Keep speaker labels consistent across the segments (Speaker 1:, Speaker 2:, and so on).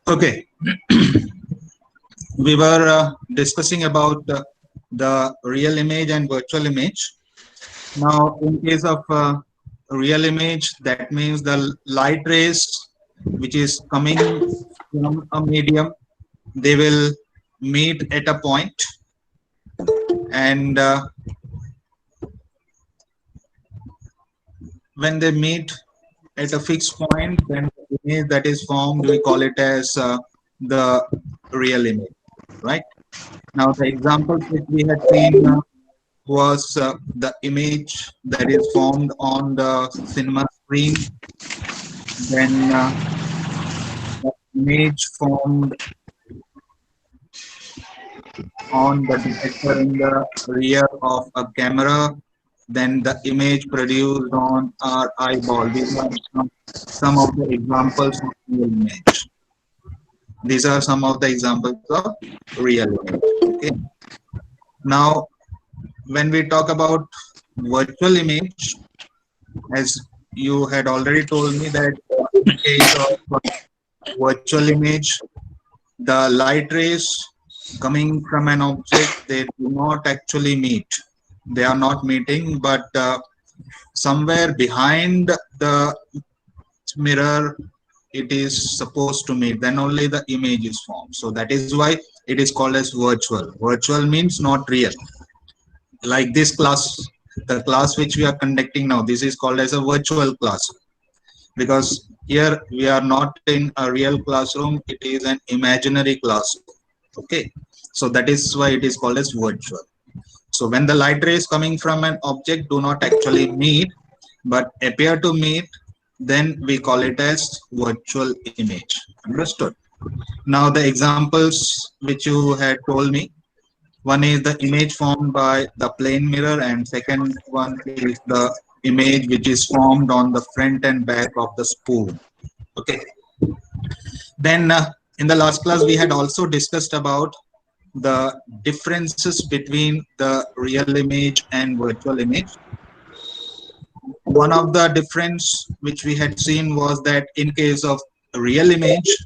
Speaker 1: Okay, we were discussing about the real image and virtual image. Now, in case of real image, that means the light rays which is coming from a medium, they will meet at a point, and when they meet at a fixed point, then the image that is formed, we call it as the real image, right? Now, the examples which we had seen was the image that is formed on the cinema screen, then the image formed on the detector in the rear of a camera, then the image produced on our eyeball. These are some of the examples of real image. These are some of the examples of real image. Okay. Now, when we talk about virtual image, as you had already told me that in case of virtual image, the light rays coming from an object, they do not actually meet. They are not meeting, but somewhere behind the mirror, it is supposed to meet. Then only the image is formed. So that is why it is called as virtual. Virtual means not real. Like this class, the class which we are conducting now, this is called as a virtual class, because here we are not in a real classroom, it is an imaginary classroom. Okay, so that is why it is called as virtual. So when the light rays coming from an object do not actually meet but appear to meet, then we call it as virtual image. Understood? Now the examples which you had told me, one is the image formed by the plane mirror, and second one is the image which is formed on the front and back of the spoon. Okay. Then in the last class, we had also discussed about the differences between the real image and virtual image. One of the difference which we had seen was that in case of real image,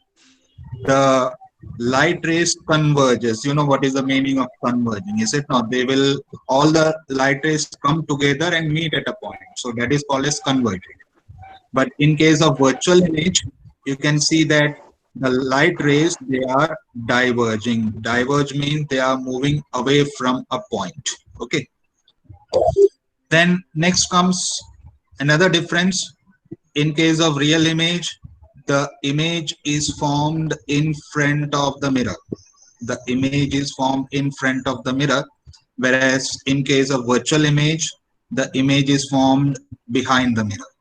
Speaker 1: the light rays converges. You know what is the meaning of converging, is it not? They will, all the light rays come together and meet at a point. So that is called as converging. But in case of virtual image, you can see that the light rays, they are diverging. Diverge means they are moving away from a point. Okay. Then next comes another difference. In case of real image, the image is formed in front of the mirror. The image is formed in front of the mirror, whereas in case of virtual image, the image is formed behind the mirror.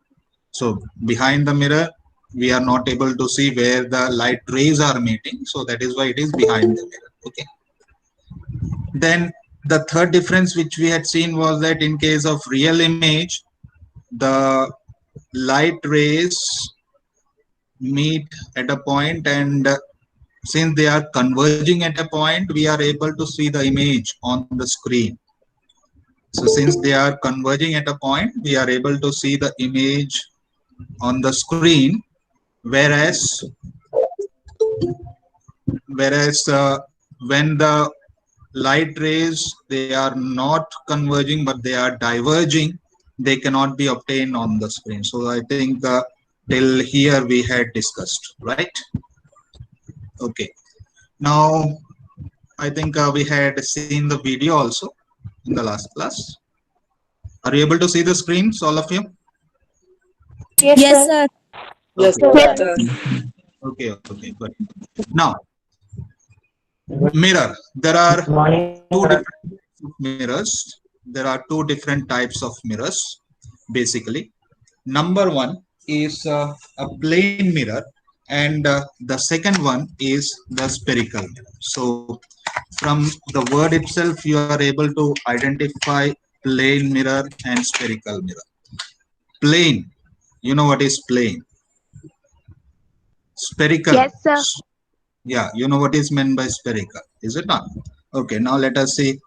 Speaker 1: So behind the mirror, we are not able to see where the light rays are meeting. So that is why it is behind the mirror. Okay. Then the third difference which we had seen was that in case of real image, the light rays meet at a point, and since they are converging at a point, we are able to see the image on the screen. So since they are converging at a point, we are able to see the image on the screen, whereas when the light rays, they are not converging but they are diverging, they cannot be obtained on the screen. So I think till here we had discussed, right? Okay. Now I think we had seen the video also in the last class. Are you able to see the screens, all of you?
Speaker 2: Yes,
Speaker 3: Yes,
Speaker 2: sir.
Speaker 3: sir.
Speaker 4: Yes,
Speaker 1: Okay.
Speaker 4: sir.
Speaker 1: Okay. Okay. Good. Now, mirror. There are two different types of mirrors. There are two different types of mirrors, basically. Number one is a plane mirror, and the second one is the spherical mirror. So, from the word itself, you are able to identify plane mirror and spherical mirror. Plane, you know what is plane? Spherical,
Speaker 2: Yes, sir.
Speaker 1: yeah, you know what is meant by spherical, is it not? Okay, now let us see.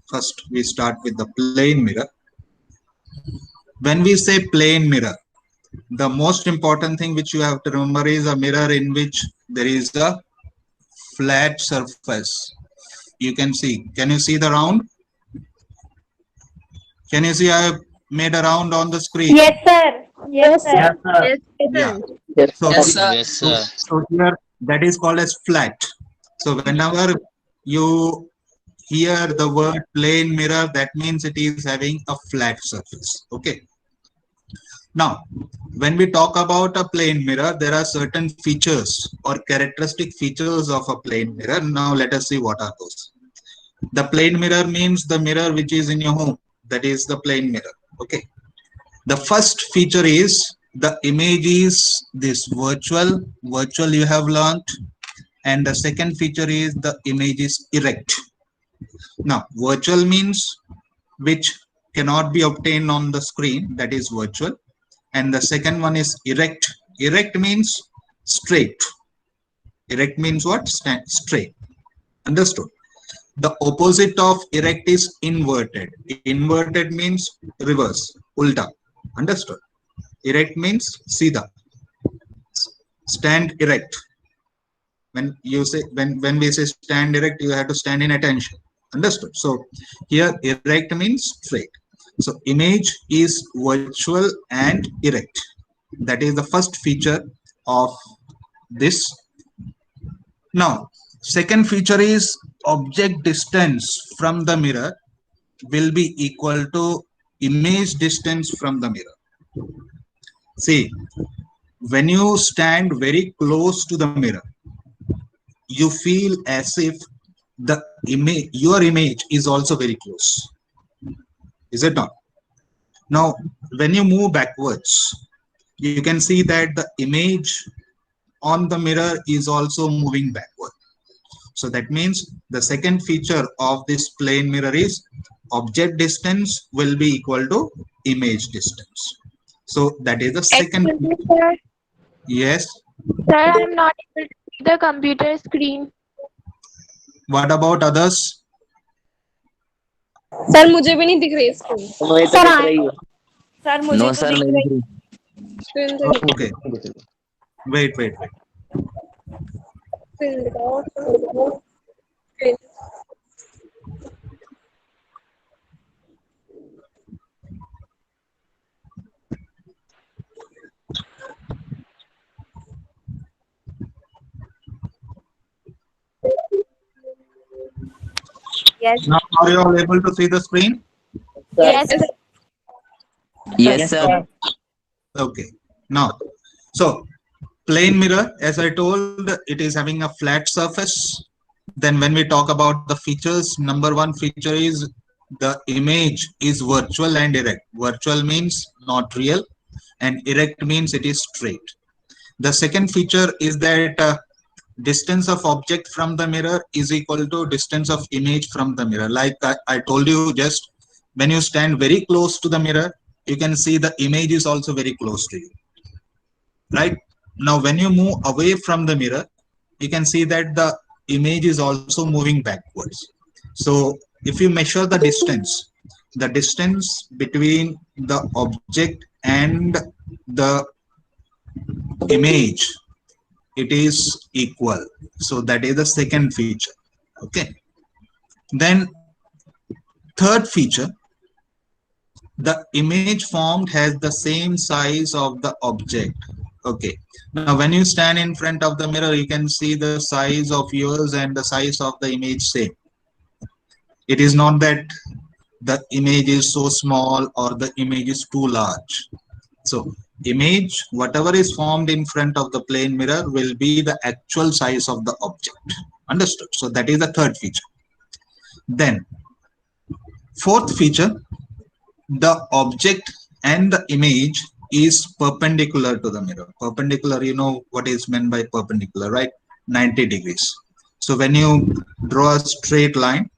Speaker 1: First, we start with the plane mirror. When we say plane mirror, The most important thing which you have to remember is a mirror in which there is a flat surface. You can see. Can you see the round? Can you see I have made a round on the screen?
Speaker 2: Yes, sir. Yes, sir.
Speaker 3: Yes, sir.
Speaker 4: Yes,
Speaker 1: Yeah.
Speaker 4: yes,
Speaker 1: So,
Speaker 5: Yes, sir.
Speaker 6: Yes, sir.
Speaker 1: so here that is called as flat. So whenever you hear the word plane mirror, that means it is having a flat surface. Okay. Now, when we talk about a plane mirror, there are certain features or characteristic features of a plane mirror. Now, let us see what are those. The plane mirror means the mirror which is in your home. That is the plane mirror. Okay. The first feature is the image is this virtual. Virtual you have learned. And the second feature is the image is erect. Now, virtual means which cannot be obtained on the screen. That is virtual. And the second one is erect. Erect means straight. Erect means what? Straight. Understood? The opposite of erect is inverted. Inverted means reverse, ulta. Understood? Erect means sida. Stand erect. When you say when we say stand erect, you have to stand in attention. Understood? So here erect means straight. So image is virtual and erect. That is the first feature of this. Now, second feature is object distance from the mirror will be equal to image distance from the mirror. See, when you stand very close to the mirror, you feel as if the image, your image is also very close. Is it not? Now, when you move backwards, you can see that the image on the mirror is also moving backward. So that means the second feature of this plane mirror is object distance will be equal to image distance. So that is the second.
Speaker 7: Excuse me, sir.
Speaker 1: Yes.
Speaker 7: Sir, I'm not able to see the computer screen.
Speaker 1: What about others?
Speaker 4: Sir मुझे भी नहीं दिख रही screen
Speaker 3: तुम्हें तो
Speaker 2: sir,
Speaker 3: दिख रही है।
Speaker 2: सर मुझे
Speaker 6: नो
Speaker 2: तो
Speaker 6: सर,
Speaker 2: दिख
Speaker 6: नहीं
Speaker 2: रही
Speaker 6: दिख रही।
Speaker 4: स्क्रीन तो
Speaker 1: Okay. Wait.
Speaker 4: स्क्रीन दिखाओ screen
Speaker 2: Yes.
Speaker 1: Now are you all able to see the screen?
Speaker 2: Yes.
Speaker 4: Yes.
Speaker 6: Yes, sir.
Speaker 1: Okay. Now, so plane mirror, as I told, it is having a flat surface. Then when we talk about the features, number one feature is the image is virtual and erect. Virtual means not real and erect means it is straight. The second feature is that distance of object from the mirror is equal to distance of image from the mirror. Like I told you just, when you stand very close to the mirror, you can see the image is also very close to you. Right? Now, when you move away from the mirror, you can see that the image is also moving backwards. So if you measure the distance between the object and the image, it is equal. So that is the second feature. Okay. Then third feature, the image formed has the same size of the object. Okay. Now, when you stand in front of the mirror, you can see the size of yours and the size of the image same. It is not that the image is so small or the image is too large. So image, whatever is formed in front of the plane mirror will be the actual size of the object. Understood? So that is the third feature. Then fourth feature, the object and the image is perpendicular to the mirror. Perpendicular, you know what is meant by perpendicular, right? 90 degrees. So when you draw a straight line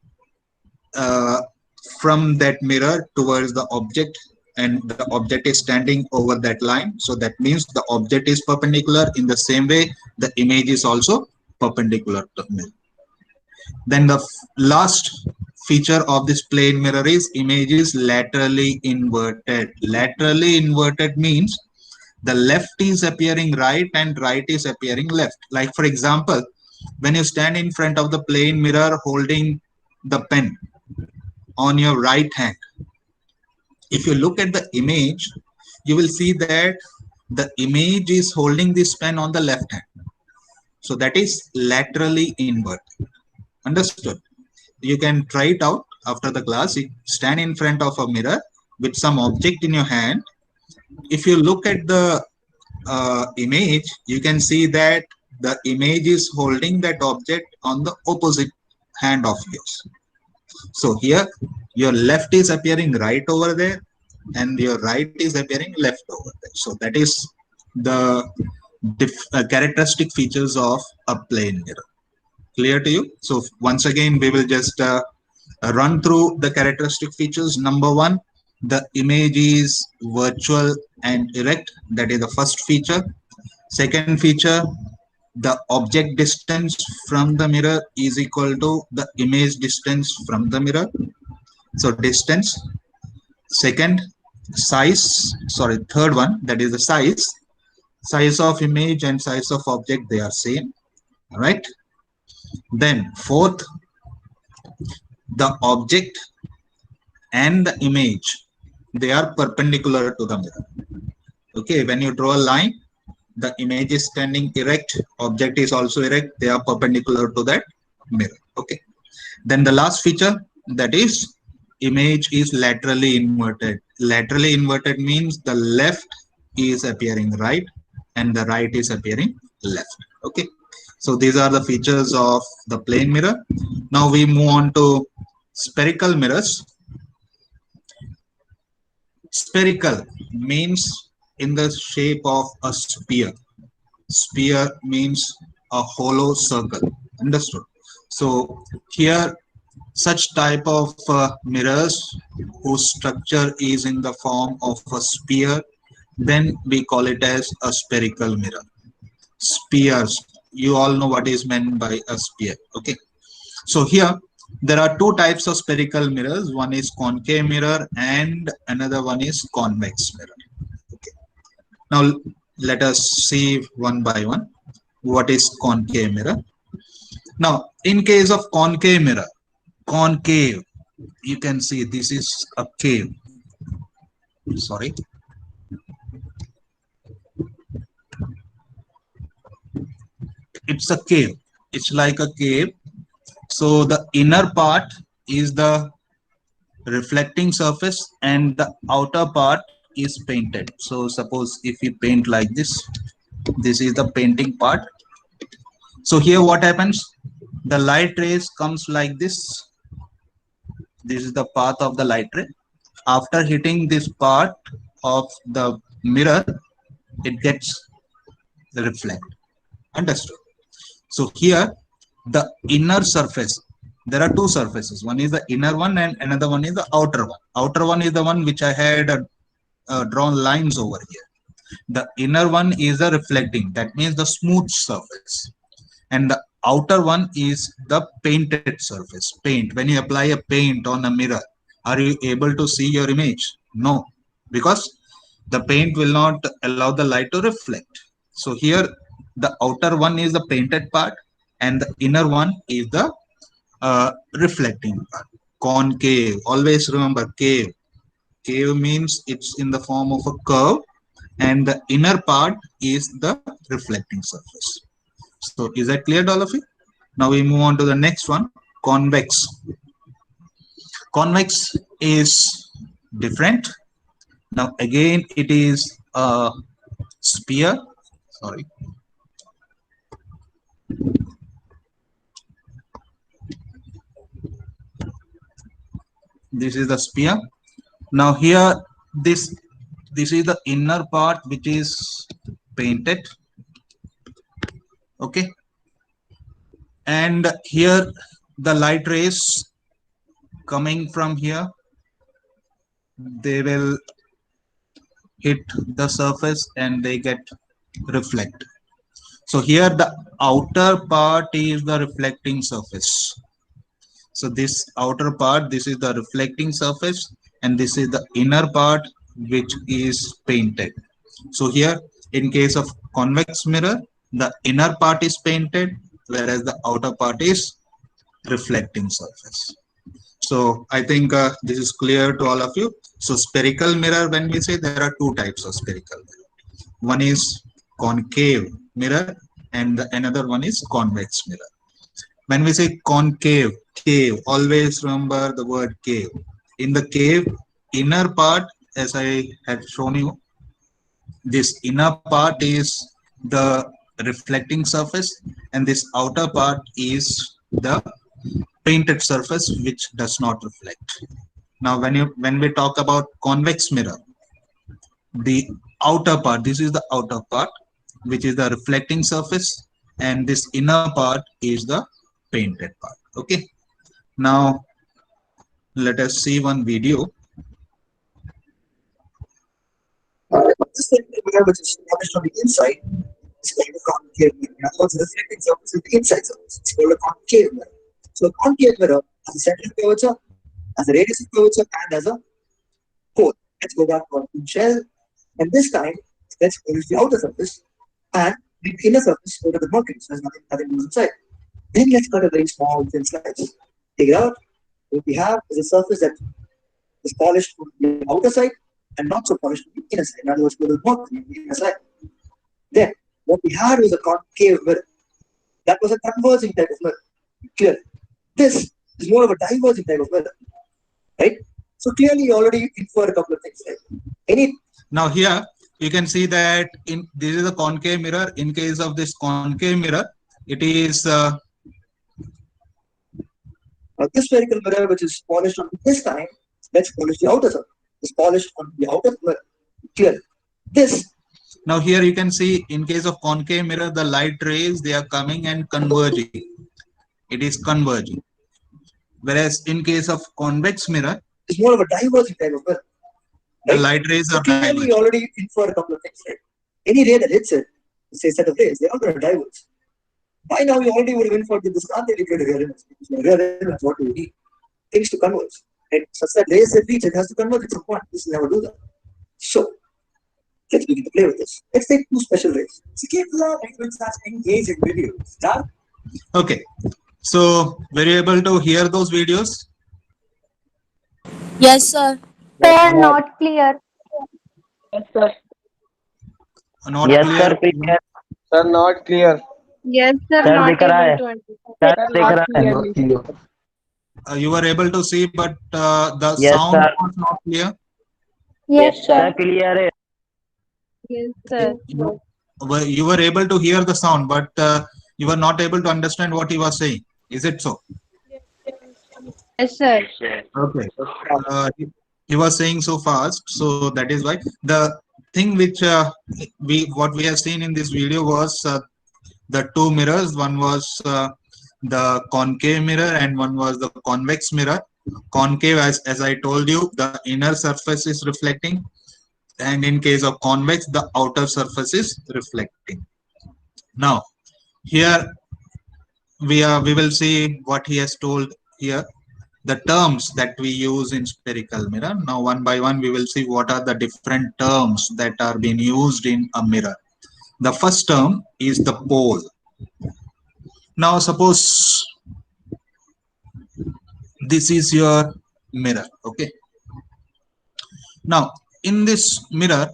Speaker 1: from that mirror towards the object, and the object is standing over that line, so that means the object is perpendicular. In the same way, the image is also perpendicular to the mirror. Then the last feature of this plane mirror is image is laterally inverted. Laterally inverted means the left is appearing right and right is appearing left. Like for example, when you stand in front of the plane mirror holding the pen on your right hand, if you look at the image, you will see that the image is holding this pen on the left hand. So that is laterally inverted. Understood? You can try it out after the class. You stand in front of a mirror with some object in your hand. If you look at the image, you can see that the image is holding that object on the opposite hand of yours. So here your left is appearing right over there and your right is appearing left over there. So that is the characteristic features of a plane mirror. Clear to you? So once again, we will just run through the characteristic features. Number one, the image is virtual and erect. That is the first feature. Second feature, the object distance from the mirror is equal to the image distance from the mirror. So distance. Second, size. Sorry, third one, that is the size. Size of image and size of object, they are same. All right. Then fourth, the object and the image, they are perpendicular to the mirror. Okay, when you draw a line, the image is standing erect, object is also erect, they are perpendicular to that mirror. Okay. Then the last feature, that is image is laterally inverted. Laterally inverted means the left is appearing right and the right is appearing left. Okay. So these are the features of the plane mirror. Now we move on to spherical mirrors. Spherical means in the shape of a sphere. Sphere means a hollow circle. Understood? So here such type of mirrors whose structure is in the form of a sphere, then we call it as a spherical mirror. Spheres, you all know what is meant by a sphere. Okay, so here there are two types of spherical mirrors. One is concave mirror and another one is convex mirror. Okay, now let us see one by one what is concave mirror. Now in case of concave mirror, concave, you can see this is a cave. Sorry, it's a cave. It's like a cave. So the inner part is the reflecting surface and the outer part is painted. So suppose if you paint like this is the painting part. So here what happens, the light rays comes like this. This is the path of the light ray. After hitting this part of the mirror, it gets reflected. Understood? So here the inner surface, there are two surfaces. One is the inner one and another one is the outer one. Outer one is the one which I had drawn lines over here. The inner one is the reflecting, that means the smooth surface, and the outer one is the painted surface. Paint, when you apply a paint on a mirror, are you able to see your image? No, because the paint will not allow the light to reflect. So here the outer one is the painted part and the inner one is the reflecting part. Concave, always remember cave. Cave means it's in the form of a curve and the inner part is the reflecting surface. So is that clear to all of you? Now we move on to the next one, convex. Convex is different. Now again it is a sphere. Sorry. This is the sphere. Now here this is the inner part which is painted. Okay, and here the light rays coming from here, they will hit the surface and they get reflect. So here the outer part is the reflecting surface. So this outer part, this is the reflecting surface and this is the inner part which is painted. So here In case of convex mirror, the inner part is painted, whereas the outer part is reflecting surface. So I think this is clear to all of you. So spherical mirror, when we say, there are two types of spherical mirror. One is concave mirror and another one is convex mirror. When we say concave, cave, always remember the word cave. In the cave, inner part, as I had shown you, this inner part is the reflecting surface and this outer part is the painted surface which does not reflect. Now when we talk about convex mirror, the outer part, this is the outer part which is the reflecting surface, and this inner part is the painted part. Okay, now let us see one video.
Speaker 3: This mirror which is established on the inside is called a concave mirror. In other words, the reflecting surface is the inside surface. It's called a concave mirror. So a concave mirror has a center of curvature, has a radius of curvature, and has a pole. Let's go back to our shell. And this time, let's use the outer surface and the inner surface over the mercury. So there's nothing moves inside. Then let's cut a very small thin slice. Take it out. What we have is a surface that is polished from the outer side and not so polished from the inner side. In other words, the mercury on the inner side. Then what we had was a concave mirror. That was a converging type of mirror. Clear. This is more of a diverging type of mirror. Right? So clearly you already inferred a couple of things. Right?
Speaker 1: Now here you can see that this is a concave mirror. In case of this concave mirror, it is
Speaker 3: this spherical mirror which is polished on this time. Let's polish the outer surface. It's polished on the outer mirror. Clear. This.
Speaker 1: Now here you can see in case of concave mirror, the light rays, they are coming and converging. It is converging. Whereas in case of convex mirror,
Speaker 3: it's more of a diverging type of mirror.
Speaker 1: The light rays are
Speaker 3: clearly you already inferred a couple of things. Right? Any ray that hits it, say set of rays, they're all going to diverge. By now you already would have inferred that this can't really create a real image. Because real image, what do we need? Things to converge. Right? Such that rays that reach it has to converge at some point. This will never do that. So let's begin to play with this. Let's take two special rays. Engage in videos. Start.
Speaker 1: Okay. So were you able to hear those videos?
Speaker 2: Yes, sir.
Speaker 7: Sir, not clear.
Speaker 5: Yes, sir.
Speaker 1: Not
Speaker 6: yes
Speaker 1: clear.
Speaker 6: sir, clear.
Speaker 5: Sir, not clear.
Speaker 4: Yes, sir.
Speaker 6: Sir,
Speaker 4: Not
Speaker 6: दिख रहा है.
Speaker 4: able to understand.
Speaker 6: Sir, दिख रहा है.
Speaker 1: You were able to see, but the
Speaker 6: Yes,
Speaker 1: sound
Speaker 6: sir.
Speaker 1: was not clear.
Speaker 7: Yes,
Speaker 6: Sir,
Speaker 7: sir.
Speaker 6: clear है.
Speaker 4: Yes, sir.
Speaker 1: You were able to hear the sound, but you were not able to understand what he was saying. Is it so?
Speaker 4: Yes, sir.
Speaker 1: Okay. He was saying so fast, so that is why. The thing which what we have seen in this video was the two mirrors. One was the concave mirror and one was the convex mirror. Concave, as I told you, the inner surface is reflecting, and in case of convex, the outer surface is reflecting. Now here we will see what he has told here, the terms that we use in spherical mirror. Now one by one we will see what are the different terms that are being used in a mirror. The first term is the pole. Now suppose this is your mirror. Okay, now in this mirror,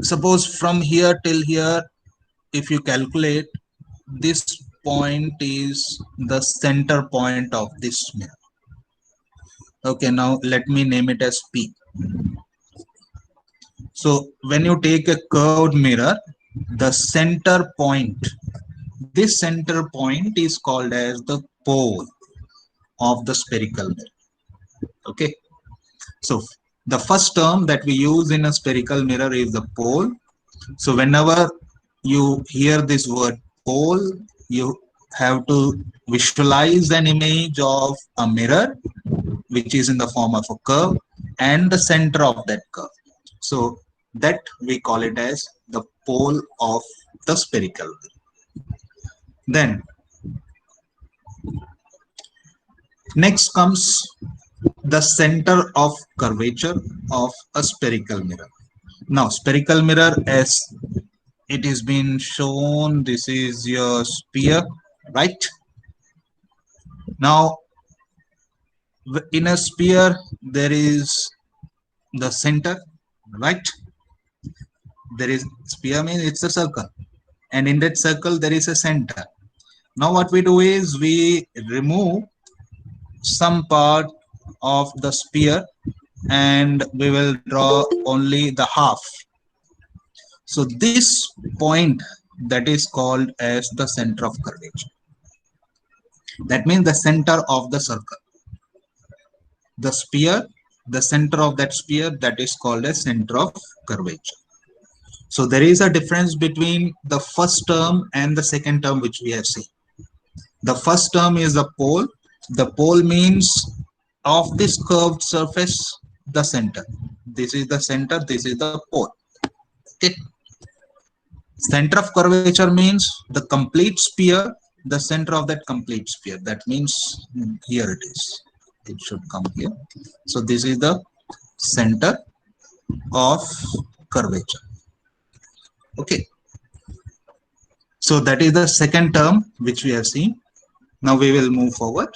Speaker 1: suppose from here till here, if you calculate, this point is the center point of this mirror. Okay, now let me name it as P. So when you take a curved mirror, the center point, this center point is called as the pole of the spherical mirror. Okay, so the first term that we use in a spherical mirror is the pole. So whenever you hear this word pole, you have to visualize an image of a mirror which is in the form of a curve and the center of that curve. So that we call it as the pole of the spherical mirror. Then next comes the center of curvature of a spherical mirror. Now, spherical mirror, as it is been shown, this is your sphere, right? Now, in a sphere, there is the center, right? There is sphere means it's a circle, and in that circle there is a center. Now, what we do is we remove some part of the sphere and we will draw only the half. So this point that is called as the center of curvature. That means the center of the circle. The sphere, the center of that sphere, that is called as center of curvature. So there is a difference between the first term and the second term which we have seen. The first term is the pole. The pole means of this curved surface, the center. This is the center, this is the pole. Okay. Center of curvature means the complete sphere, the center of that complete sphere. That means here it is. It should come here. So this is the center of curvature. Okay. So that is the second term which we have seen. Now we will move forward.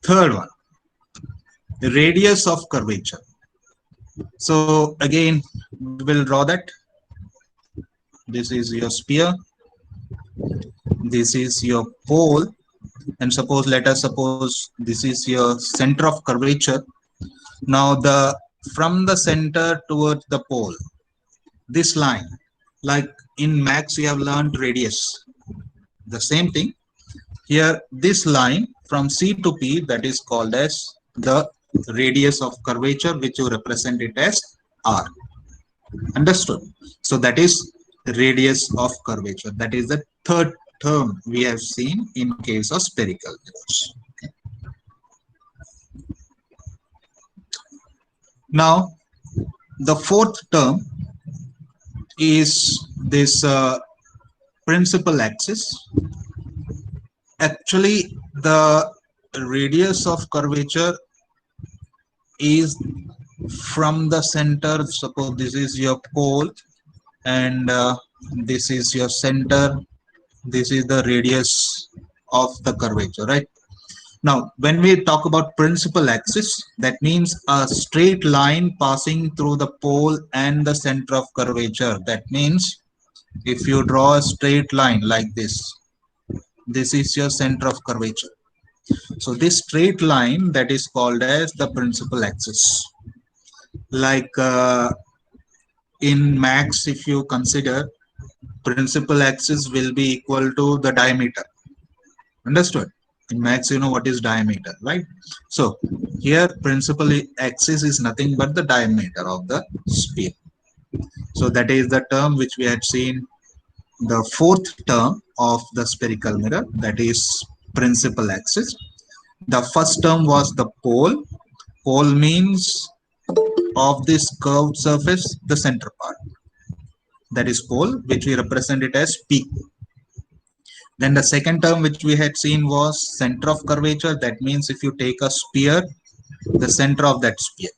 Speaker 1: Third one, the radius of curvature. So again, we will draw that. This is your sphere. This is your pole. And suppose, let us suppose this is your center of curvature. Now from the center towards the pole, this line, like in maths you have learned radius. The same thing. Here, this line from C to P, that is called as the radius of curvature, which you represent it as R. Understood? So that is the radius of curvature. That is the third term we have seen in case of spherical mirrors. Okay. Now, the fourth term is this principal axis. Actually, the radius of curvature is from the center. Suppose this is your pole and this is your center. This is the radius of the curvature, right? Now, when we talk about principal axis, that means a straight line passing through the pole and the center of curvature. That means if you draw a straight line like this is your center of curvature. So this straight line, that is called as the principal axis. Like in max, if you consider, principal axis will be equal to the diameter. Understood? In max, you know what is diameter, right? So here principal axis is nothing but the diameter of the sphere. So that is the term which we had seen, the fourth term of the spherical mirror, that is principal axis. The first term was the pole. Pole means of this curved surface, the center part. That is pole, which we represent it as P. Then the second term which we had seen was center of curvature. That means if you take a sphere, the center of that sphere.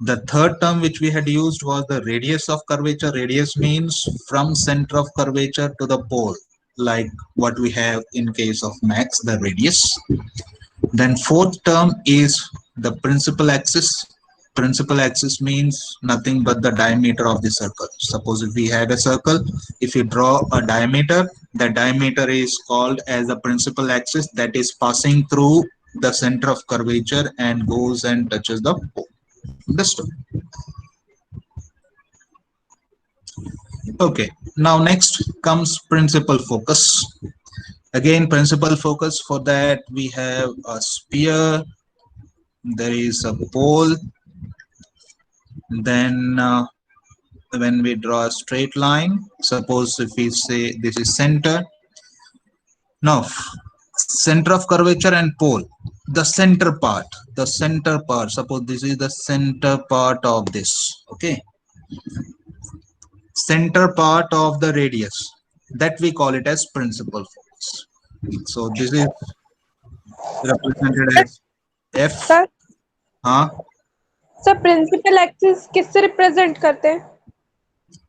Speaker 1: The third term which we had used was the radius of curvature. Radius means from center of curvature to the pole, like what we have in case of max, the radius. Then fourth term is the principal axis. Principal axis means nothing but the diameter of the circle. Suppose if we have a circle, if you draw a diameter, the diameter is called as the principal axis, that is passing through the center of curvature and goes and touches the pole. Understood? Okay, now next comes principal focus. Again, principal focus, for that we have a sphere, there is a pole, then when we draw a straight line, suppose if we say this is center. Now, center of curvature and pole, the center part, suppose this is the center part of this, okay? Center part of the radius, that we call it as principal focus. So this is represented as F.
Speaker 2: Sir?
Speaker 1: हाँ,
Speaker 4: sir principal axis किससे represent करते हैं?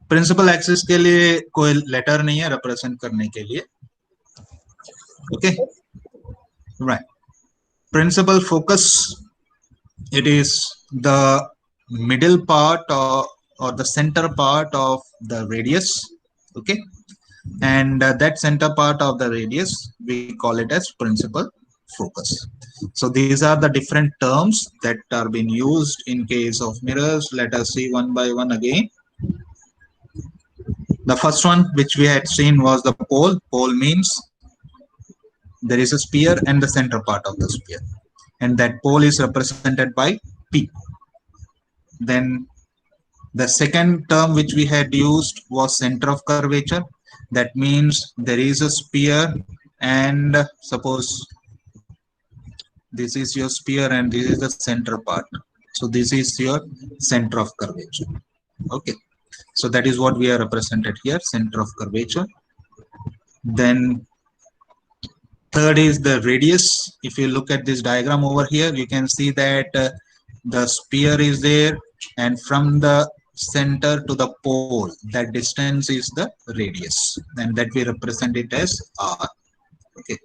Speaker 1: Principal axis के लिए कोई letter नहीं है represent करने के लिए. Okay, right. Principal focus, it is the middle part or the center part of the radius. Okay, and that center part of the radius we call it as principal focus. So these are the different terms that are being used in case of mirrors. Let us see one by one again. The first one which we had seen was the pole. Pole means there is a sphere and the center part of the sphere, and that pole is represented by P. Then the second term which we had used was center of curvature. That means there is a sphere, and suppose this is your sphere and this is the center part. So this is your center of curvature. Okay, so that is what we are represented here, center of curvature. Then third is the radius. If you look at this diagram over here, you can see that the sphere is there, and from the center to the pole, that distance is the radius, and that we represent it as r. Okay,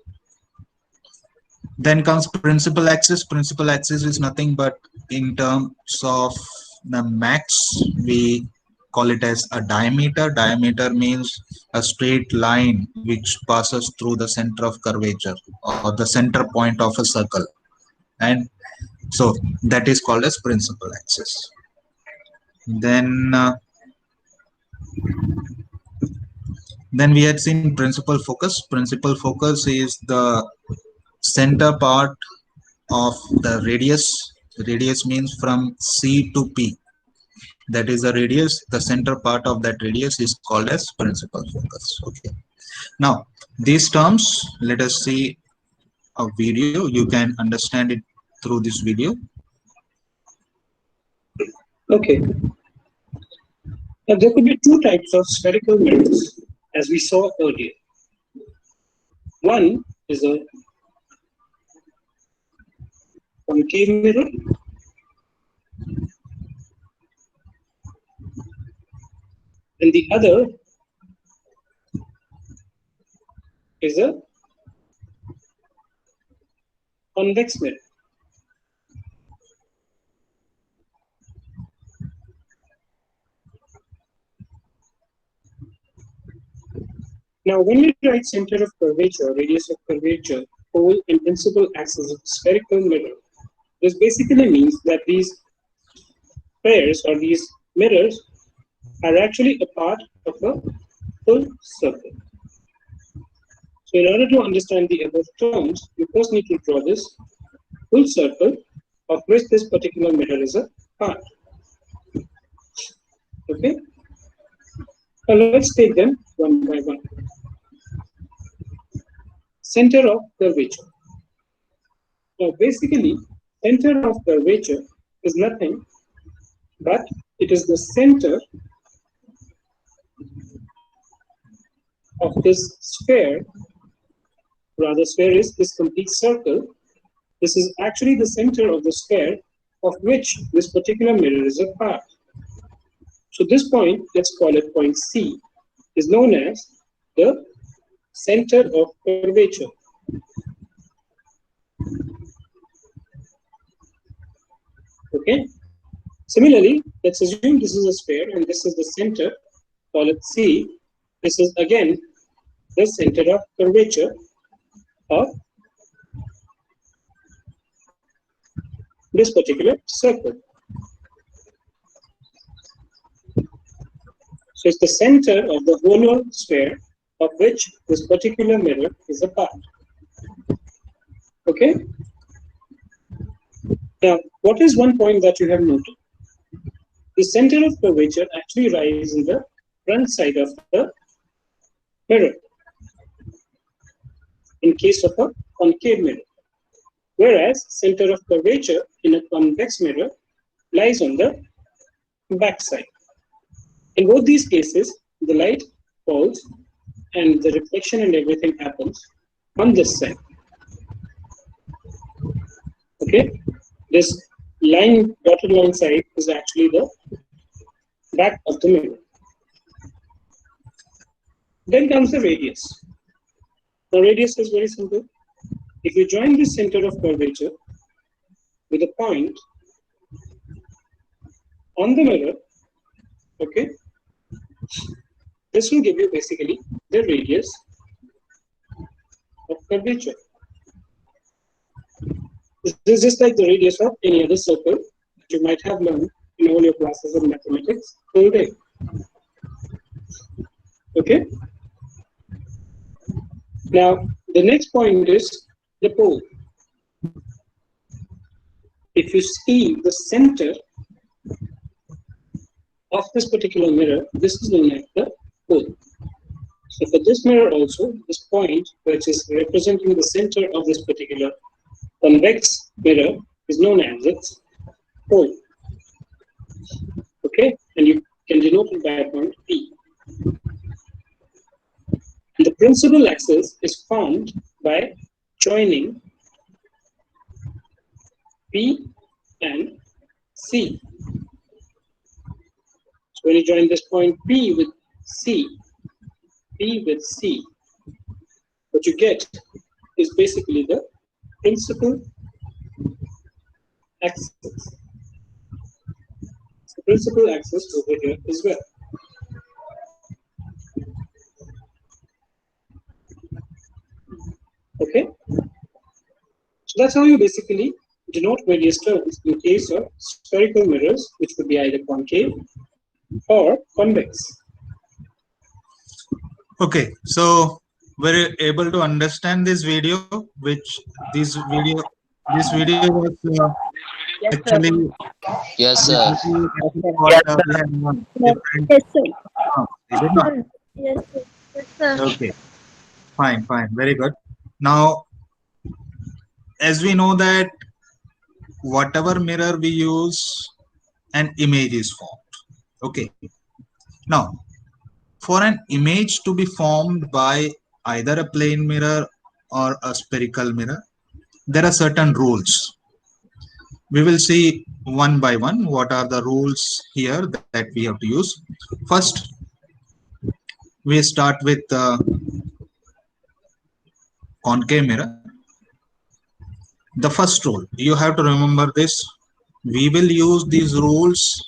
Speaker 1: then comes principal axis. Principal axis is nothing but, in terms of the max, we call it as a diameter. Diameter means a straight line which passes through the center of curvature or the center point of a circle, and so that is called as principal axis. Then we had seen principal focus. Principal focus is the center part of the radius. Radius means from C to P. That is the radius. The center part of that radius is called as principal focus. Okay. Now, these terms, let us see a video. You can understand it through this video.
Speaker 8: Okay. Now, there could be two types of spherical mirrors, as we saw earlier. One is a concave mirror, and the other is a convex mirror. Now, when we write center of curvature, radius of curvature, pole, and principal axis of spherical mirror, this basically means that these pairs or these mirrors are actually a part of a full circle. So in order to understand the above terms, you first need to draw this full circle of which this particular mirror is a part. Okay? Now let's take them one by one. Center of curvature. Now basically, center of curvature is nothing but it is the center of this sphere. Rather, sphere is this complete circle. This is actually the center of the sphere of which this particular mirror is a part. So this point, let's call it point C, is known as the center of curvature. Okay. Similarly, let's assume this is a sphere and this is the center, call it C. This is again the center of curvature of this particular circle. So it's the center of the whole sphere of which this particular mirror is a part. Okay? Now, what is one point that you have noted? The center of curvature actually lies in the front side of the mirror in case of a concave mirror, whereas center of curvature in a convex mirror lies on the back side. In both these cases, the light falls and the reflection and everything happens on this side. Okay, this dotted line side is actually the back of the mirror. Then comes the radius. The radius is very simple. If you join the center of curvature with a point on the mirror, okay, this will give you basically the radius of curvature. This is just like the radius of any other circle that you might have learned in all your classes of mathematics till day. Okay. Now, the next point is the pole. If you see the center of this particular mirror, this is known as the pole. So for this mirror also, this point, which is representing the center of this particular convex mirror, is known as its pole. Okay, and you can denote it by a point P. And the principal axis is formed by joining P and C. So when you join this point P with C, what you get is basically the principal axis. The principal axis over here as well. Okay, so that's how you basically denote various terms in case of spherical mirrors, which would be either concave or convex.
Speaker 1: Okay, so we're able to understand this video, this video was actually
Speaker 9: Yes, sir.
Speaker 1: what we have learned. Different,
Speaker 2: Yes, sir.
Speaker 1: is it not?
Speaker 2: Yes, sir. Yes, sir.
Speaker 1: Okay, fine, very good. Now, as we know that whatever mirror we use, an image is formed. Okay. Now, for an image to be formed by either a plane mirror or a spherical mirror, there are certain rules. We will see one by one what are the rules here that we have to use. First, we start with concave mirror. The first rule, you have to remember this. We will use these rules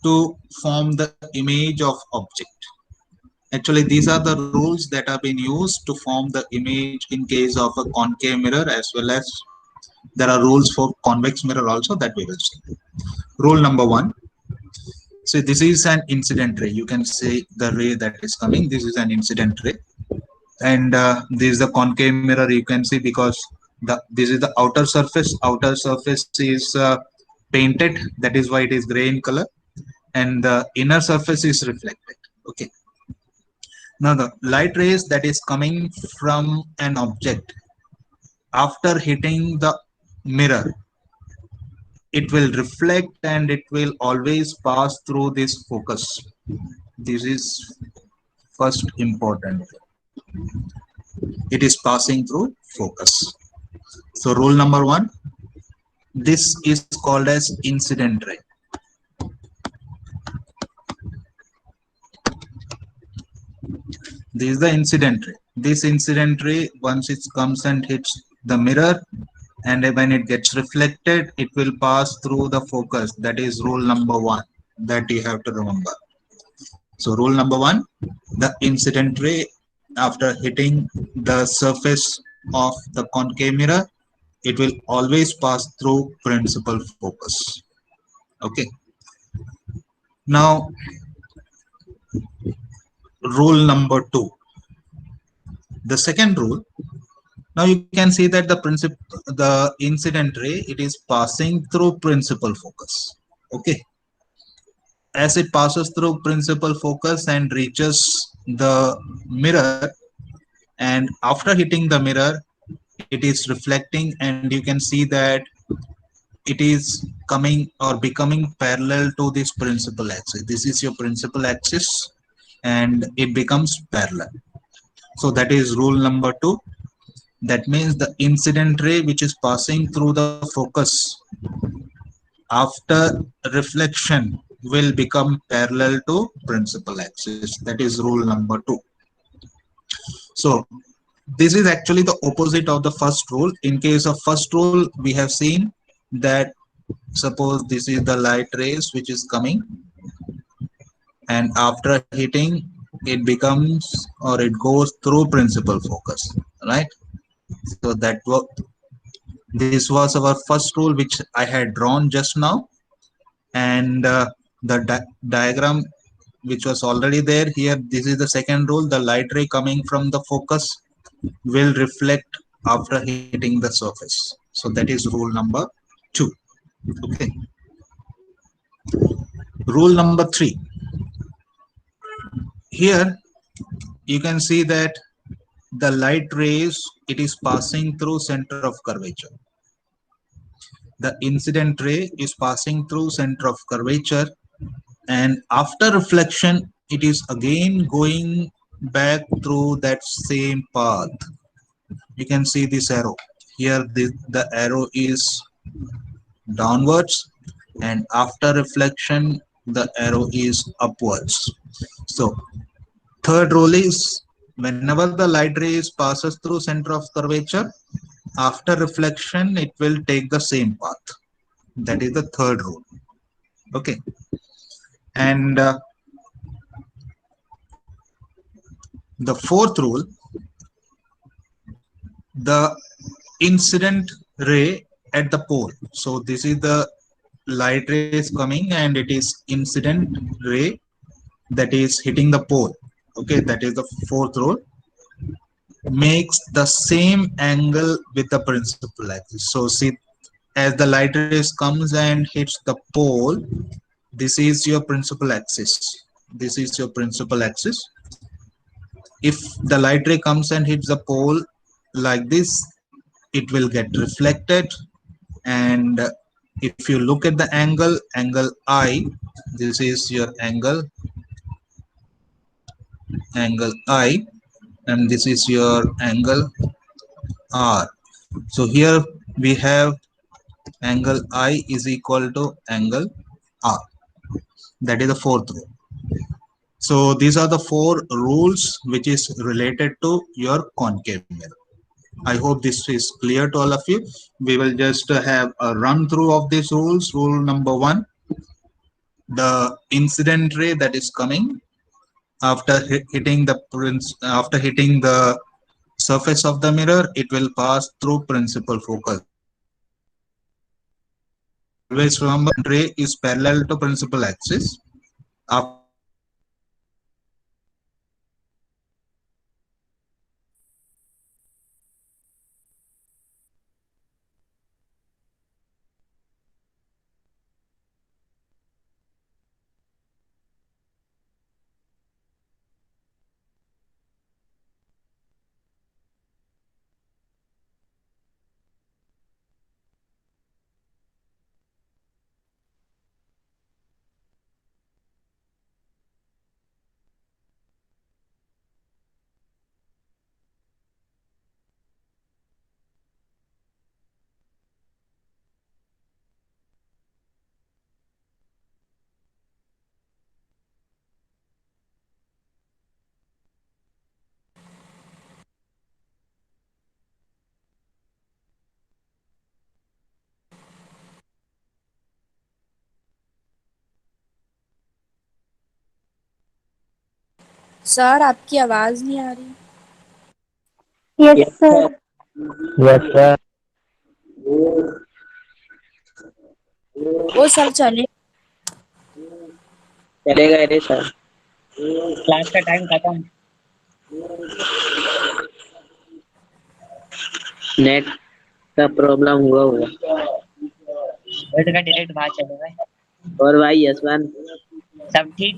Speaker 1: to form the image of object. Actually, these are the rules that have been used to form the image in case of a concave mirror, as well as there are rules for convex mirror also that we will see. Rule number one. So this is an incident ray. You can see the ray that is coming. This is an incident ray. And this is the concave mirror. You can see because this is the outer surface. Outer surface is painted. That is why it is gray in color. And the inner surface is reflected. Okay. Now the light rays that is coming from an object, after hitting the mirror, it will reflect and it will always pass through this focus. This is first important. It is passing through focus. So rule number one, this is called as incident ray. This is the incident ray. This incident ray, once it comes and hits the mirror, and when it gets reflected, it will pass through the focus. That is rule number one that you have to remember. So rule number one, the incident ray, after hitting the surface of the concave mirror, it will always pass through principal focus. Okay. Now, rule number two. The second rule. Now you can see that the incident ray, it is passing through principal focus. Okay. As it passes through principal focus and reaches the mirror, and after hitting the mirror, it is reflecting, and you can see that it is coming or becoming parallel to this principal axis. This is your principal axis, and it becomes parallel. So that is rule number two. That means the incident ray which is passing through the focus after reflection will become parallel to principal axis. That is rule number 2. So this is actually the opposite of the first rule. In case of first rule, we have seen that suppose this is the light rays which is coming, and after hitting it becomes or it goes through principal focus, right? So this was our first rule which I had drawn just now, and the diagram which was already there here, this is the second rule. The light ray coming from the focus will reflect after hitting the surface. So that is rule number 2. Okay. Rule number 3. Here you can see that the light rays, it is passing through center of curvature. The incident ray is passing through center of curvature, and after reflection it is again going back through that same path. You can see this arrow here. The arrow is downwards, and after reflection the arrow is upwards. So third rule is whenever the light rays passes through center of curvature, after reflection it will take the same path. That is the third rule. Okay. And the fourth rule, the incident ray at the pole. So this is the light rays coming, and it is incident ray that is hitting the pole. Okay, that is the fourth rule. Makes the same angle with the principal axis. So see, as the light rays comes and hits the pole, this is your principal axis. This is your principal axis. If the light ray comes and hits the pole like this, it will get reflected, and if you look at the angle I, this is your angle I, and this is your angle R. So here we have angle I is equal to angle R. That is the fourth rule. So these are the 4 rules which is related to your concave mirror. I hope this is clear to all of you. We will just have a run through of these rules. Rule number 1, the incident ray that is coming after hitting the surface of the mirror, it will pass through principal focus. Always remember, ray is parallel to principal axis. After
Speaker 9: sir आपकी आवाज नहीं आ रही।
Speaker 4: Yes, sir.
Speaker 6: Yes, sir.
Speaker 9: वो sir चले
Speaker 5: चलेगा रे sir, class का time खत्म, नेट का प्रॉब्लम हुआ नेट का डिलीट बाहर चलेगा। और भाई यशवंत सब ठीक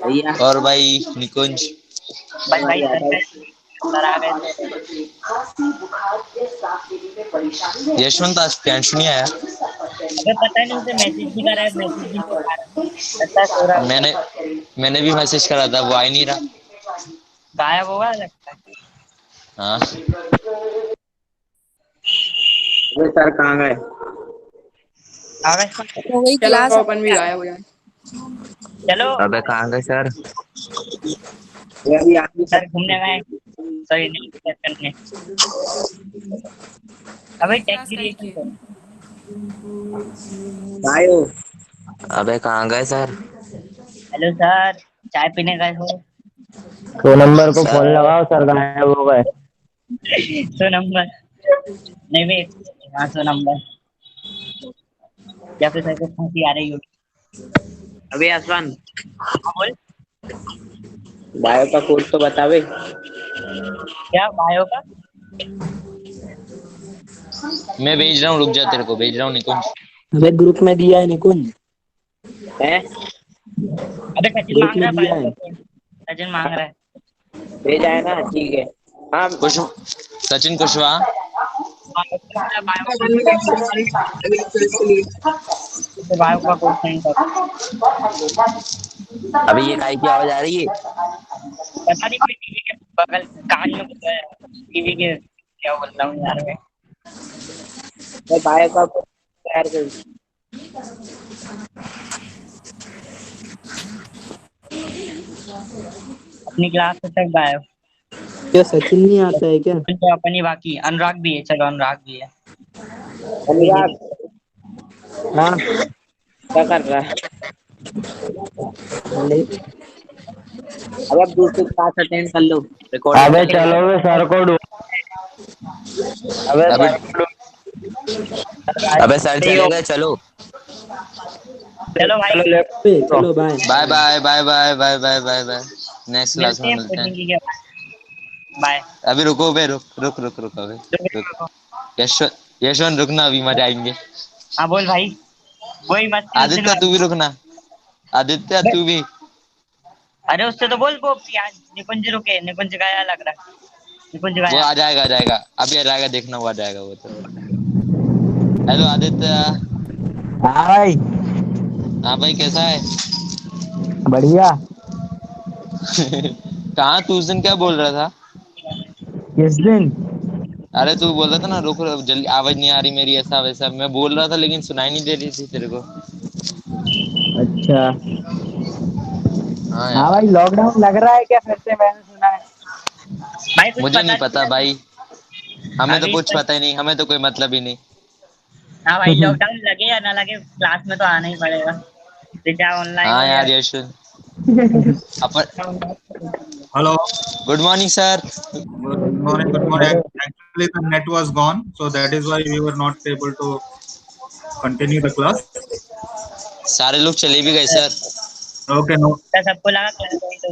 Speaker 5: भैया?
Speaker 10: और भाई निकुंज,
Speaker 5: बस भाई सर आ गए थे।
Speaker 10: यशवंत आज प्यांशु नहीं आया?
Speaker 5: अबे पता नहीं, उसे मैसेज भी करा है, मैसेज भी नहीं आ रहा।
Speaker 10: मैंने भी मैसेज करा था, वो आ ही नहीं रहा,
Speaker 5: गायब होगा लगता है।
Speaker 10: हाँ
Speaker 5: सर कहाँ गए?
Speaker 9: हो गई
Speaker 11: चलो
Speaker 9: क्लास।
Speaker 11: अपन भी गायब हो जाए।
Speaker 5: चलो
Speaker 10: अबे कहाँ गए सर?
Speaker 5: अभी आप सर घूमने गए, सॉरी नहीं करने। अबे
Speaker 11: क्लास का ही
Speaker 5: टेक्निकल
Speaker 11: किए।
Speaker 5: आयो।
Speaker 10: अबे कहाँ गए सर?
Speaker 5: हेलो सर, चाय पीने गए हो?
Speaker 6: तो नंबर को फोन
Speaker 10: सर
Speaker 6: लगाओ, सर गायब हो गए।
Speaker 5: सो नंबर नहीं बे, हाँ सो नंबर या फिर सर को फांसी आ रही हो। अबे आसमान बोल, बायो का कोड तो बतावे। क्या बायो का?
Speaker 10: मैं भेज रहा हूँ, रुक जा, तेरे को भेज रहा हूँ निकुंज।
Speaker 6: अबे ग्रुप में दिया है निकुंज,
Speaker 5: है? अबे सचिन
Speaker 6: ग्रुप
Speaker 5: मांग रहा
Speaker 6: में
Speaker 5: है
Speaker 6: दिया
Speaker 5: बायो का
Speaker 6: है।
Speaker 5: कोड, सचिन मांग रहा है। भेज आया ना, ठीक है। हाँ
Speaker 10: कुछ सचिन कुशवाहा।
Speaker 5: बायो का कोड सेंड कर।
Speaker 10: अबे ये गाय की आवाज आ रही है?
Speaker 5: पता नहीं, कोई टीवी के बगल कान में घुसा है। टीवी के क्या बोल रहा हूँ यार मैं बायो का कोड तैयार कर। अपनी क्लास से तक बायो।
Speaker 6: क्या सचिन नहीं आता है क्या?
Speaker 5: तो अपनी बाकी अनुराग भी है, चलो अनुराग भी है। अनुराग
Speaker 6: हाँ
Speaker 5: क्या कर रहा है?
Speaker 6: ले।
Speaker 5: अब आप दूसरी क्लास अटेंड कर लो, रिकॉर्डिंग
Speaker 6: अबे
Speaker 5: चलेगी।
Speaker 6: चलो बे सर को ढूंढ। अबे
Speaker 10: अबे
Speaker 6: सर को ढूंढ।
Speaker 10: अबे सर चले गए, चलो
Speaker 5: चलो भाई,
Speaker 6: चलो लेफ्ट पे चलो bye.
Speaker 10: Bye bye bye bye bye bye bye bye. Next class
Speaker 5: मिलते
Speaker 10: में
Speaker 5: हैं
Speaker 10: मिलते
Speaker 5: कोचिंग
Speaker 10: हैं।
Speaker 5: के। बाय।
Speaker 10: अभी रुको बे, रुक रुक रुक रुक अबे रुक। यशवंत रुकना, अभी मजा आएंगे।
Speaker 5: हाँ बोल भाई, वही मस्ती उस दिन
Speaker 10: आदित्य तू भी
Speaker 5: वाली।
Speaker 10: रुकना, आदित्य तू भी।
Speaker 5: अरे उससे तो बोल वो यार, निकुंज रुके, निकुंज गाया लग रहा है, निकुंज
Speaker 10: वो
Speaker 5: गाया।
Speaker 10: आ जाएगा, आ जाएगा, अभी आ जाएगा, देखना वो आ जाएगा वो तो। हेलो आदित्य।
Speaker 6: हाँ भाई।
Speaker 10: हाँ भाई, कैसा है?
Speaker 6: बढ़िया।
Speaker 10: कहाँ तू उस दिन क्या बोल रहा था?
Speaker 6: किस दिन?
Speaker 10: अरे तू बोल रहा था ना, रुक रुक, जल्दी आवाज नहीं आ रही मेरी, ऐसा वैसा मैं बोल रहा था, लेकिन सुनाई नहीं दे रही थी तेरे को।
Speaker 6: अच्छा।
Speaker 10: हाँ
Speaker 6: हाँ
Speaker 10: यार,
Speaker 6: भाई लॉकडाउन लग रहा है क्या फिर से, मैंने सुना है।
Speaker 5: भाई कुछ
Speaker 10: मुझे
Speaker 5: पता
Speaker 10: नहीं
Speaker 5: नहीं
Speaker 10: पता
Speaker 5: लगा।
Speaker 10: भाई, हमें तो
Speaker 5: अभी
Speaker 10: कुछ
Speaker 5: तक।
Speaker 10: पता ही नहीं, हमें तो कोई मतलब ही नहीं।
Speaker 5: हाँ भाई, लॉकडाउन लगे या ना लगे, क्लास में तो आना ही पड़ेगा, चाहे ऑनलाइन
Speaker 10: हाँ
Speaker 5: हो या।
Speaker 10: यार यशवंत अपन।
Speaker 1: Hello.
Speaker 10: Good morning sir.
Speaker 1: Good morning. Good morning. Actually, the net was gone, so that is why we were not able to continue the class.
Speaker 10: सारे लोग चले भी गए सर।
Speaker 1: Okay, no.
Speaker 5: सबको लगा क्लास